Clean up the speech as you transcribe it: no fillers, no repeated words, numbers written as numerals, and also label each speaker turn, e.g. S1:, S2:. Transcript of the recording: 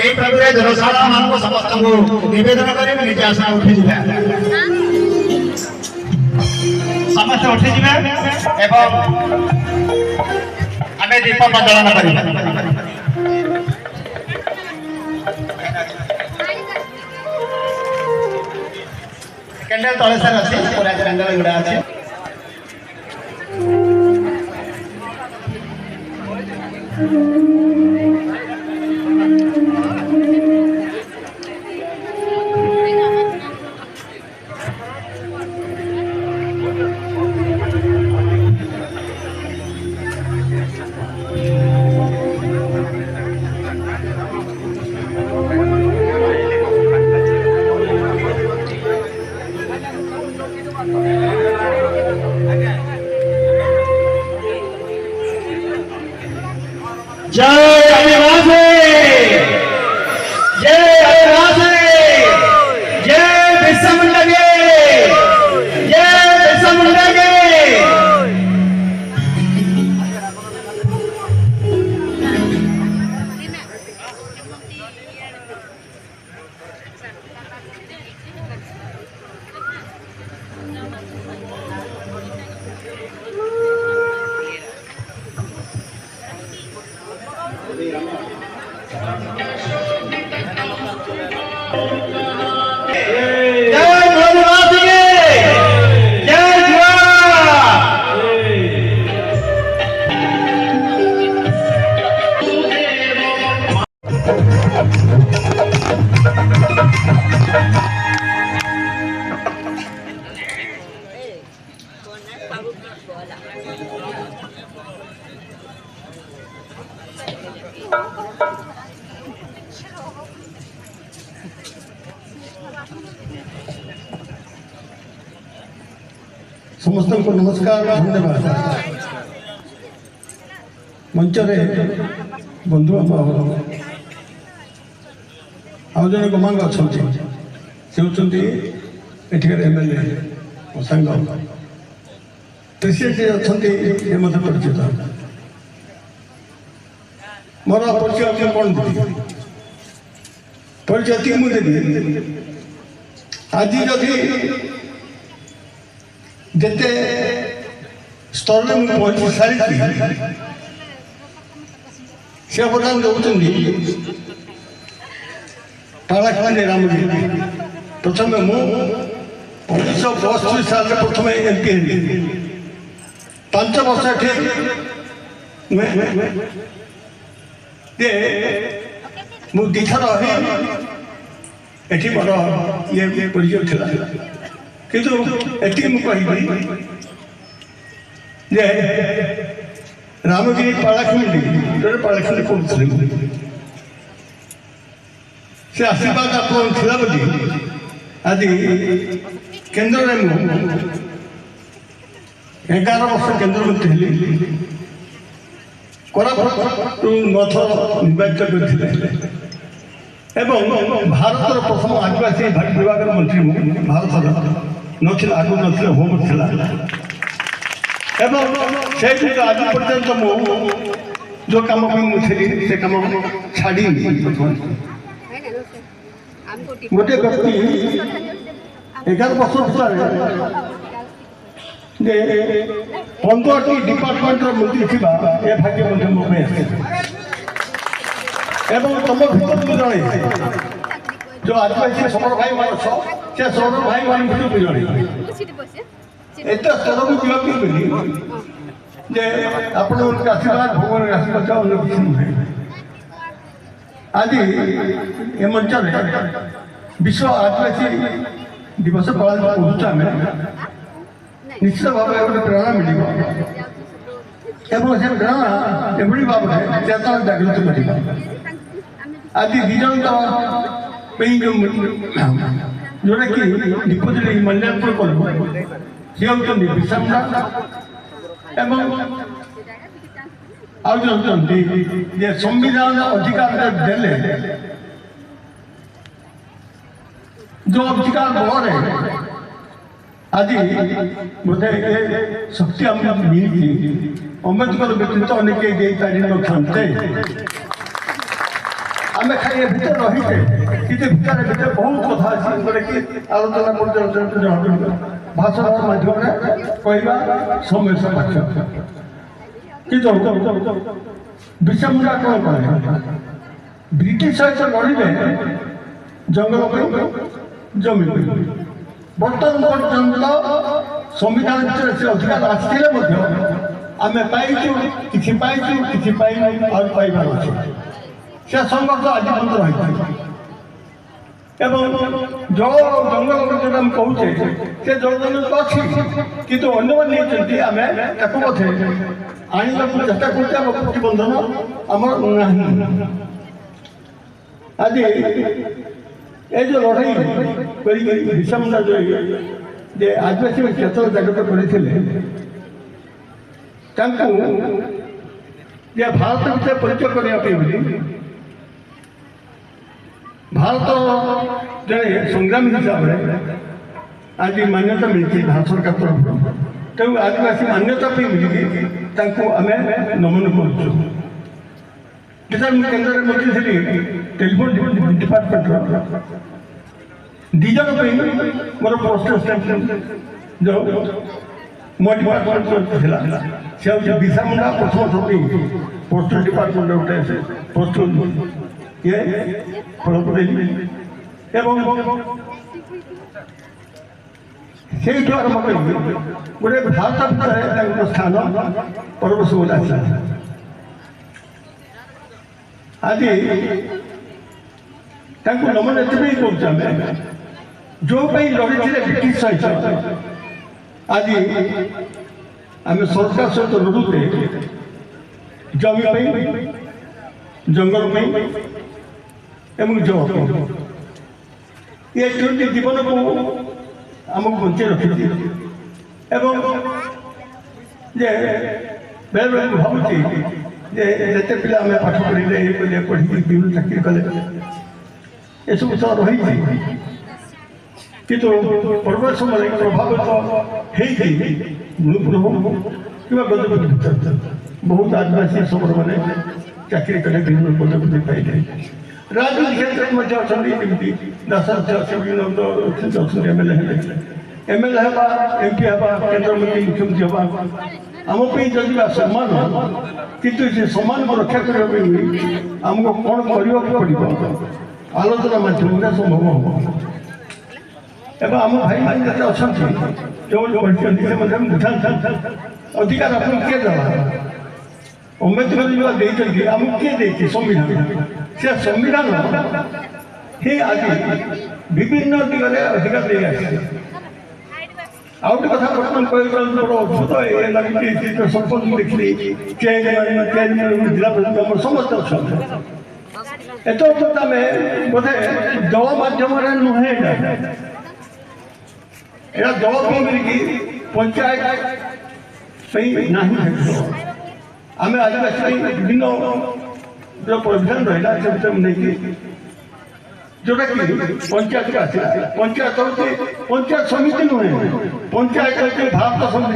S1: এই প্রকারে জনসাধারণ মানুষ সমস্ত নিবেদন করে নিজে আসা উঠে যাবে समस्त उठी जाए एवं आम दीप प्रज्वलन कर कैंडल तले सार अच्छे पूरा कैंडल गुड़ा अच्छे जय आदिवासी जय आदिवासी जय बिरसा मुंडा के जय बिरसा मुंडा के समस्त को नमस्कार धन्यवाद मंच बंधु आउ जन गमांग अच्छा से होती एमएलए सांग प्रेसिडेंट अच्छा परिचित मोर परिचय कौन देती परिचय मुझे देवी आज जदि जिते स्तर में पहुंची सारी से बर्तमान दौरान पालाखानी रामगिरी प्रथम मु 1962 साल प्रथम एमपी हली 5 वर्ष दीथर ये मोर ये परिचय था किंतु एति कहि जे रामगिरी पालाखंडी जो पालाखंडी पढ़ुली से आशीर्वाद आपन थिला बोली आज केंद्र में 11 वर्ष केंद्र मंत्री हेली कोरापुट 9 थर निर्वाचित करथिले एवं भारत प्रथम आदिवासी विभाग मंत्री भारत नथिला आगु नथिला होम थिला एवं से आज पर्यंत मु जो काम मुझे से काम छाड़ी गोटे व्यक्ति 11 वर्ष जे 15 डिपार्टमेंट मंत्री थी ए भाग्य मो एवं तुम भर जड़े जो आदिवासी समर भाई मान से समर भाई मान भर जड़े एत स्तर को बिलोंग करी जे आपण आशीर्वाद भगवान आशीर्वाद अन्य किसी नुहे आज ये मंच विश्व आदिवासी दिवस पालन करुचा निश्चित भाव गोटे प्रेरणा मिल एवं से प्रेरणा एभली भाव चेतना जागृत कर आज दिजन जोटा कि डिपोजिट मूल्यांकन कलु सी होती विषामरा एवं जे संविधान अधिकार देले जो अधिकार बल आज बोधे शक्ति आमको मिली अम्बेडकर व्यतीत अनेक पारि न आम खाली भितर रही कि भितर भितर बहुत कथा अच्छे जोटा कि आलोचना पर्यालोचना भाषण माध्यम कहवा समय समाचार कि विषमुंडा कौन कहे ब्रिटिश सहित लड़े जंगल जमी बर्तमान पर्यंत संविधान भितर से अधिकार आसते आम पाइचु कि और पाइबार अच्छे से संघर्ष आज पर्यंत रही जल जंगल जो कहे से जल जंगल तो अच्छी कितु अन्य आम बोधे आने चेष्टा कर प्रतिबंधन आमर आज ये जो लड़ाई विषमुंडा जो आदिवासी क्षेत्र जागृत करते भारत विषय परिचय करने भारत जड़े संग्रामी हिसाब से आज मान्यता मिली भारत सरकार तरफ तेणु आदिवासी मान्यता मिली आम नमन कर केन्द्र मंत्री थी टेलीफोन डिपार्टमेंट दिजन मोर पोस्टल जो मो डिपार्टमेंट से हूँ विषमुंडा प्रथम थी पोस्टल डिपार्टमेंट गोटे पोस्टल ये फलपदेली से आरम्भ कर गोटे भारत भितर स्थान परवेश बोला आज नमन एत जो लड़ी ब्रिटिश सहित आज आम सरकार सहित लड़ुते जमी जंगल जल ये जीवन को आमको बचे रखी बेले बेले भावुची जिते पिला आम पाठ पढ़े ये पढ़ी विभिन्न चाकरी कले ये सब तो रही किंतु पर्वत समय प्रभावित कि गजपति भितर बहुत आदिवासी समर मैंने चाकरी कले विभिन्न पदवी पाइले राजनीति क्षेत्र में अच्छी दासाचार्य एमएलए एमपी हाँ केन्द्र मंत्री मुख्यमंत्री हाँ आमपाई जदि सम्मान किंतु से सम्मान को रक्षा करने आमको कौन करने पड़ो आलोचना माध्यम संभव हम एवं आम भाई मैंने जो अच्छा जो बुझा अधिकार आपको किए देवा अम्बेडकर जो देते आमको किए देती संविधान से संविधान ही आज विभिन्न दिगरे अधिकार दे आउ कथा बर्तमान कह बड़ अद्भुत ये लगे सरपंच देखी चेयरमैन जिला प्रेसिडेंट समस्त अच्छा एत अद्भुत आम बोधे दल मध्यम नुहे यहाँ दल मिली पंचायत ना आम आदिवासी विभिन्न जो प्रोविजन रहा से नहीं जोटा कि पंचायत का पंचायत पंचायत समिति नुहे पंचायत भारत